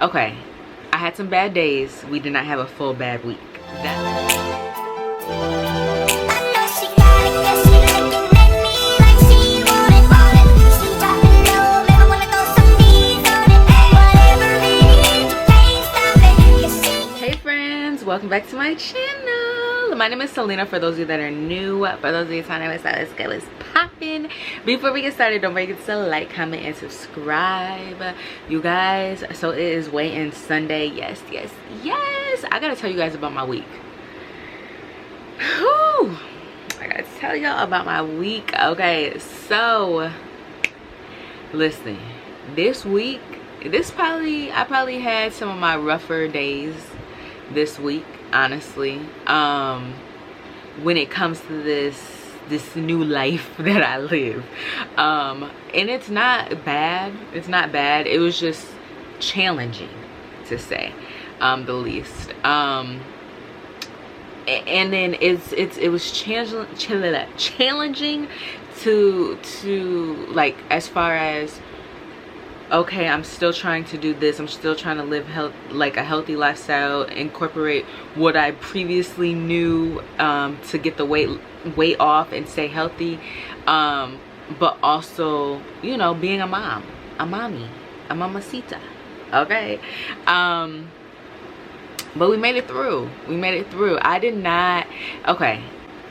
Okay, I had some bad days. We did not have a full bad week. Hey friends, welcome back to my channel. My name is Celina, for those of you that are new. For those of you that know, let's get this popping. Before we get started, don't forget to like, comment, and subscribe, you guys. So it is weigh-in Sunday. Yes. I gotta tell you guys about my week. Whew. I gotta tell y'all about my week. Okay, so listen, this week, I probably had some of my rougher days this week, honestly, when it comes to this new life that I live, and it's not bad. It was just challenging, to say the least. And then it was challenging to like, as far as, okay, I'm still trying to do this, I'm still trying to live like a healthy lifestyle, incorporate what I previously knew, to get the weight off and stay healthy, but also, you know, being a mom, a mamacita. Okay, but we made it through. Okay,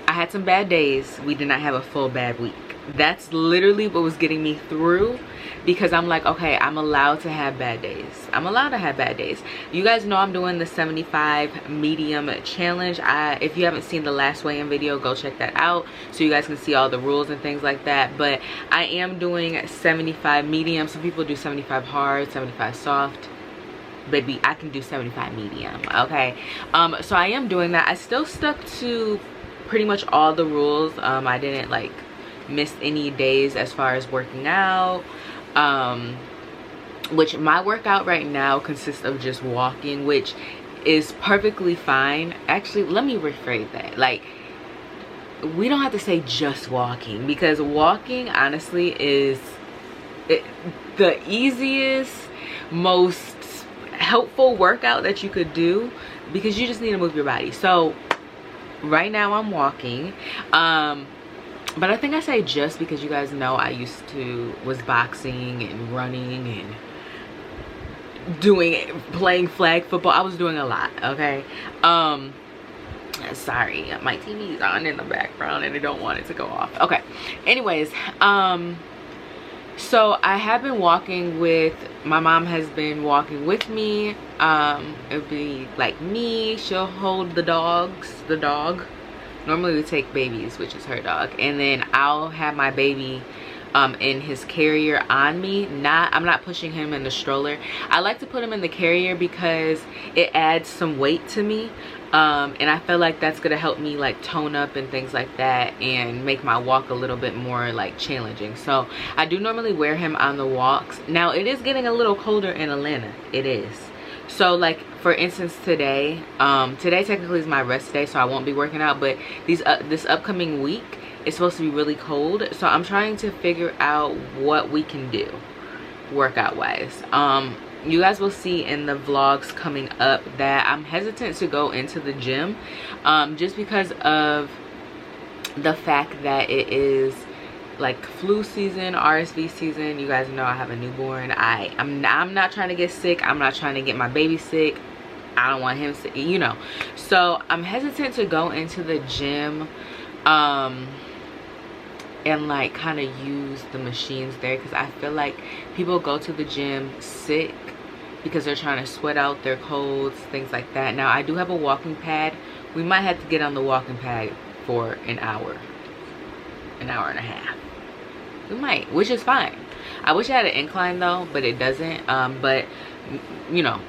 I had some bad days. We did not have a full bad week. That's literally what was getting me through, because I'm like, okay, I'm allowed to have bad days. You guys know I'm doing the 75 medium challenge. If you haven't seen the last weigh-in video, go check that out so you guys can see all the rules and things like that. But I am doing 75 medium. Some people do 75 hard, 75 soft. Baby, I can do 75 medium. Okay, so I am doing that. I still stuck to pretty much all the rules. I didn't like miss any days as far as working out, which my workout right now consists of just walking, which is perfectly fine. Actually, let me rephrase that. Like, we don't have to say just walking, because walking honestly is the easiest, most helpful workout that you could do, because you just need to move your body. So right now I'm walking, but I think I say just because you guys know I was boxing and running and playing flag football. I was doing a lot. Okay, sorry, my TV is on in the background and I don't want it to go off. Okay, anyways, so I have been walking with my mom. Has been walking with me. It'll be like me, she'll hold the dog. Normally we take babies, which is her dog, and then I'll have my baby in his carrier on me. I'm not pushing him in the stroller. I like to put him in the carrier because it adds some weight to me, and I feel like that's gonna help me like tone up and things like that, and make my walk a little bit more like challenging. So I do normally wear him on the walks. Now it is getting a little colder in Atlanta. It is. So like, for instance, today technically is my rest day, so I won't be working out, but this upcoming week is supposed to be really cold, so I'm trying to figure out what we can do workout wise. You guys will see in the vlogs coming up that I'm hesitant to go into the gym, just because of the fact that it is like flu season, RSV season. You guys know I have a newborn. I'm not trying to get sick. I'm not trying to get my baby sick. I don't want him sick, you know. So I'm hesitant to go into the gym and like kind of use the machines there, because I feel like people go to the gym sick because they're trying to sweat out their colds, things like that. Now I do have a walking pad. We might have to get on the walking pad for an hour and a half. We might, which is fine. I wish I had an incline though, but it doesn't. But you know,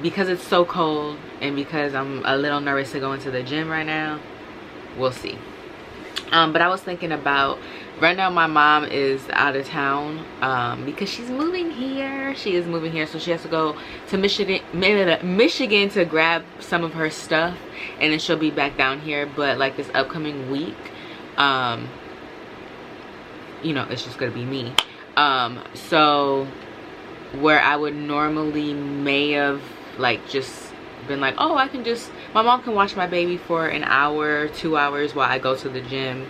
because it's so cold and because I'm a little nervous to go into the gym right now, we'll see. But I was thinking about, right now my mom is out of town because she's moving here. She is moving here, so she has to go to Michigan to grab some of her stuff, and then she'll be back down here. But like this upcoming week, you know, it's just gonna be me. So where I would normally may have like just been like, oh, I can just, my mom can watch my baby for an hour, 2 hours while I go to the gym.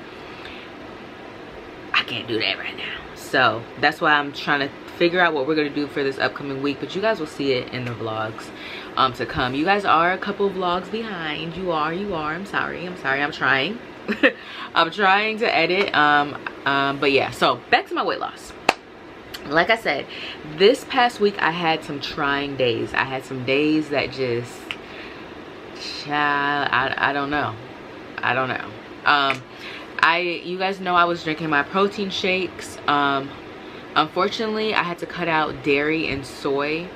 I can't do that right now. So that's why I'm trying to figure out what we're going to do for this upcoming week, but you guys will see it in the vlogs to come. You guys are a couple of vlogs behind. You are. I'm sorry. I'm trying. I'm trying to edit. But yeah, so back to my weight loss. Like I said, this past week I had some trying days. I had some days that just, child, I don't know. You guys know I was drinking my protein shakes. Unfortunately, I had to cut out dairy and soy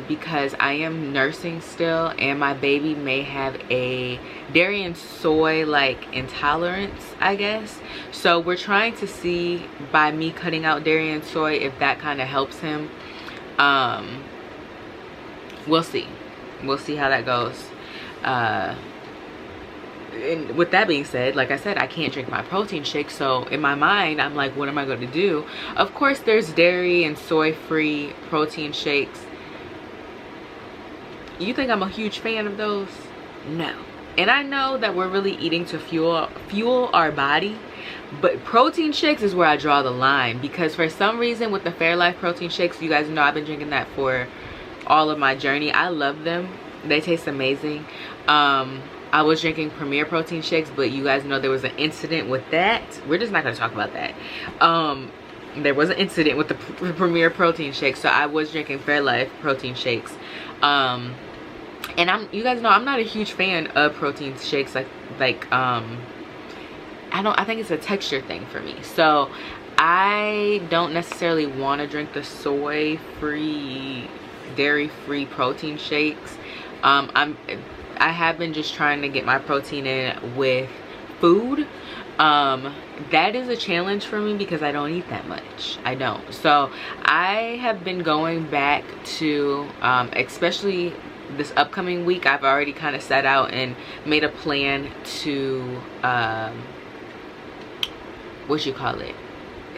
because I am nursing still, and my baby may have a dairy and soy like intolerance, I guess. So we're trying to see, by me cutting out dairy and soy, if that kind of helps him. We'll see how that goes. And with that being said, like I said, I can't drink my protein shake, so in my mind I'm like, what am I going to do? Of course there's dairy and soy free protein shakes. You think I'm a huge fan of those? No. And I know that we're really eating to fuel our body, but protein shakes is where I draw the line, because for some reason with the Fairlife protein shakes, you guys know I've been drinking that for all of my journey. I love them. They taste amazing. I was drinking Premier protein shakes, but you guys know there was an incident with that. We're just not going to talk about that. There was an incident with the Premier protein shakes, so I was drinking Fairlife protein shakes. And you guys know I'm not a huge fan of protein shakes. I think it's a texture thing for me. So I don't necessarily want to drink the soy free, dairy free protein shakes. I have been just trying to get my protein in with food. That is a challenge for me because I don't eat that much. I don't. So I have been going back to, especially this upcoming week, I've already kind of set out and made a plan to,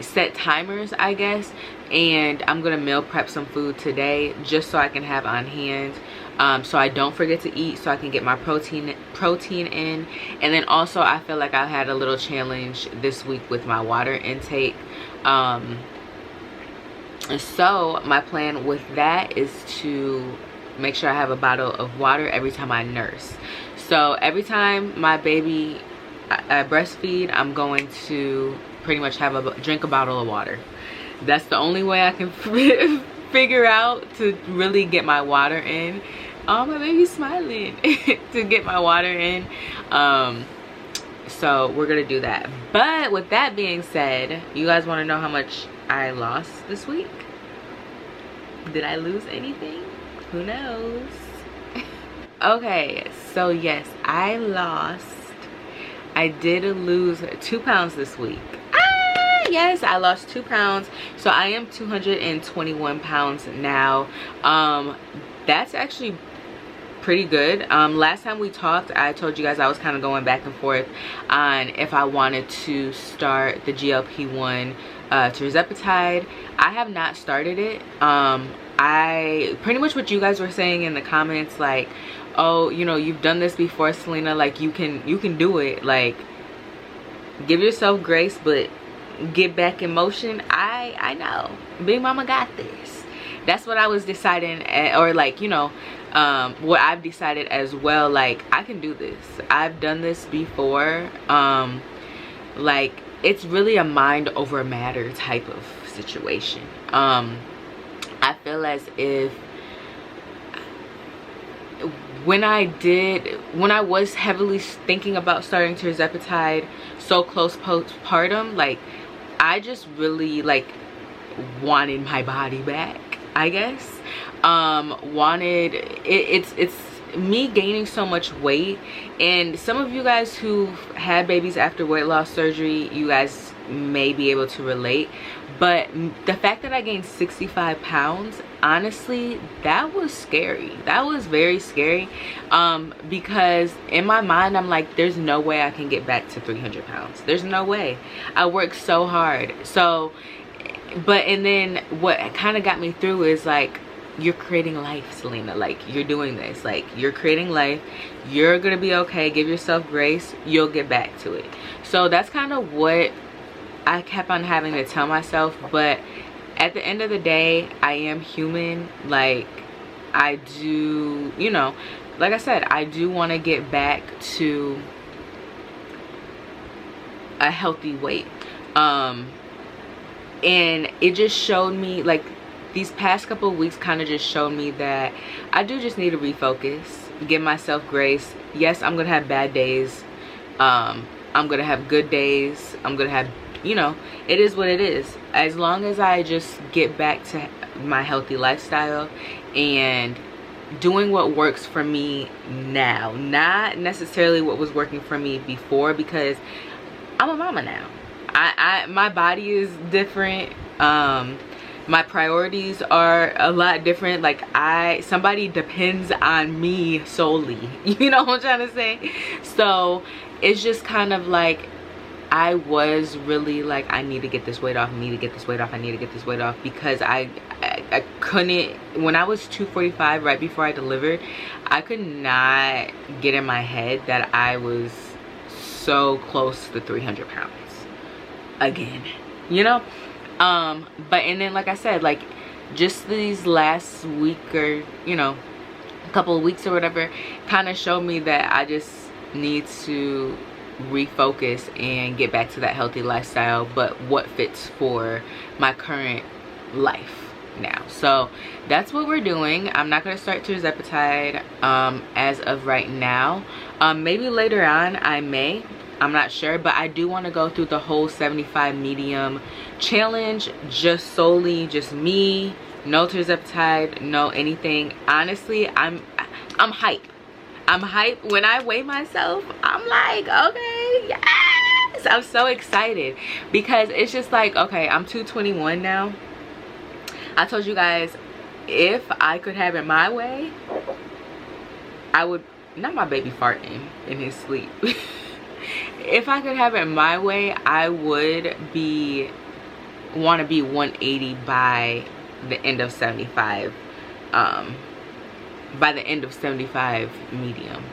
set timers, I guess. And I'm gonna meal prep some food today just so I can have on hand, so I don't forget to eat, so I can get my protein in. And then also I feel like I had a little challenge this week with my water intake. And so my plan with that is to make sure I have a bottle of water every time I nurse. So every time my baby I breastfeed, I'm going to pretty much have drink a bottle of water. That's the only way I can figure out to really get my water in. Oh, my baby's smiling. To get my water in. So we're gonna do that. But with that being said, you guys want to know how much I lost this week? Did I lose anything? Who knows? Okay, so yes, I did lose 2 pounds this week. Yes, I lost 2 pounds, so I am 221 pounds now. That's actually pretty good. Last time we talked, I told you guys I was kind of going back and forth on if I wanted to start the GLP-1 tirzepatide. I have not started it. I pretty much what you guys were saying in the comments, like, oh, you know, you've done this before, Celina, like you can do it, like give yourself grace, but get back in motion. I know Big Mama got this. That's what I was deciding, or like, you know, what I've decided as well, like I can do this. I've done this before. Like it's really a mind over matter type of situation. I feel as if when I was heavily thinking about starting tirzepatide so close postpartum, like I just really like wanted my body back, I guess. It's me gaining so much weight, and some of you guys who've had babies after weight loss surgery, you guys may be able to relate. But the fact that I gained 65 pounds, honestly, that was scary. That was very scary, because in my mind, I'm like, there's no way I can get back to 300 pounds. There's no way. I worked so hard. So and then what kind of got me through is like, you're creating life, Celina. Like, you're doing this, like, you're creating life, you're gonna be okay, give yourself grace, you'll get back to it. So that's kind of what I kept on having to tell myself. But at the end of the day, I am human. Like, I do, you know, like I said, I do want to get back to a healthy weight. And it just showed me, like, these past couple of weeks kind of just showed me that I do just need to refocus, give myself grace. Yes, I'm gonna have bad days, I'm gonna have good days, I'm gonna have, you know, it is what it is. As long as I just get back to my healthy lifestyle and doing what works for me now, not necessarily what was working for me before, because I'm a mama now. My body is different. My priorities are a lot different. Like, somebody depends on me solely. You know what I'm trying to say? So it's just kind of like, I was really like, I need to get this weight off, I need to get this weight off, I need to get this weight off, because I couldn't, when I was 245 right before I delivered, I could not get in my head that I was so close to 300 pounds again, you know. But and then, like I said, like, just these last week, or, you know, a couple of weeks or whatever, kind of showed me that I just need to refocus and get back to that healthy lifestyle, but what fits for my current life now. So that's what we're doing. I'm not going to start tirzepatide as of right now. Maybe later on I may, I'm not sure, but I do want to go through the whole 75 medium challenge, just solely just me, no tirzepatide, no anything. Honestly, I'm hyped. I'm hyped. When I weigh myself, I'm like, okay, yes, I'm so excited, because it's just like, okay, I'm 221 now. I told you guys, if I could have it my way, I would, not my baby farting in his sleep. If I could have it my way, I would want to be 180 by the end of 75. By the end of 75 medium.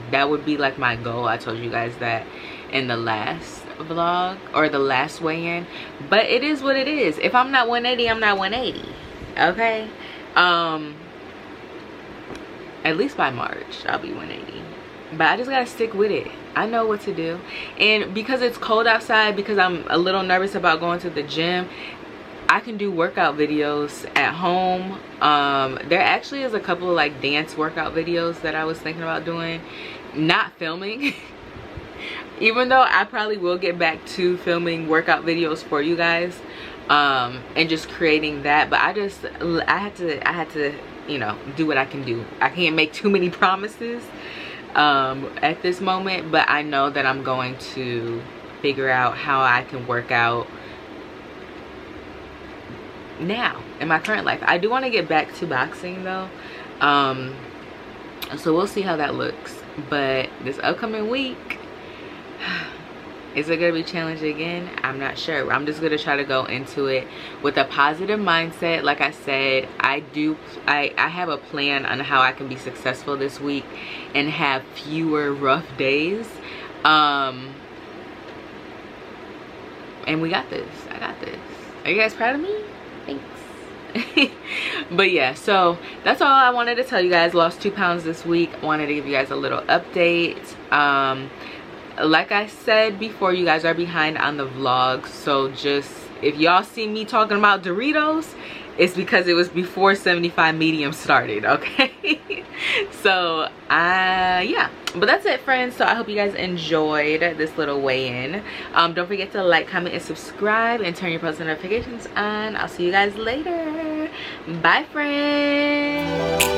That would be like my goal. I told you guys that in the last vlog, or the last weigh-in. But it is what it is. If I'm not 180, I'm not 180. Okay? At least by March, I'll be 180. But I just gotta stick with it. I know what to do. And because it's cold outside, because I'm a little nervous about going to the gym, I can do workout videos at home. There actually is a couple of like dance workout videos that I was thinking about doing, not filming. Even though I probably will get back to filming workout videos for you guys, and just creating that. But I had to, you know, do what I can do. I can't make too many promises at this moment, but I know that I'm going to figure out how I can work out now in my current life. I do want to get back to boxing though, so we'll see how that looks. But this upcoming week, is it gonna be challenging again? I'm not sure. I'm just gonna try to go into it with a positive mindset. Like I said, I have a plan on how I can be successful this week and have fewer rough days. And we got this. I got this. Are you guys proud of me? Thanks. But yeah, so that's all I wanted to tell you guys. Lost 2 pounds this week. Wanted to give you guys a little update. Like I said before, you guys are behind on the vlogs, so just, if y'all see me talking about Doritos, it's because it was before 75 medium started, okay? So yeah, but that's it, friends. So I hope you guys enjoyed this little weigh-in. Don't forget to like, comment, and subscribe, and turn your post notifications on. I'll see you guys later. Bye, friends.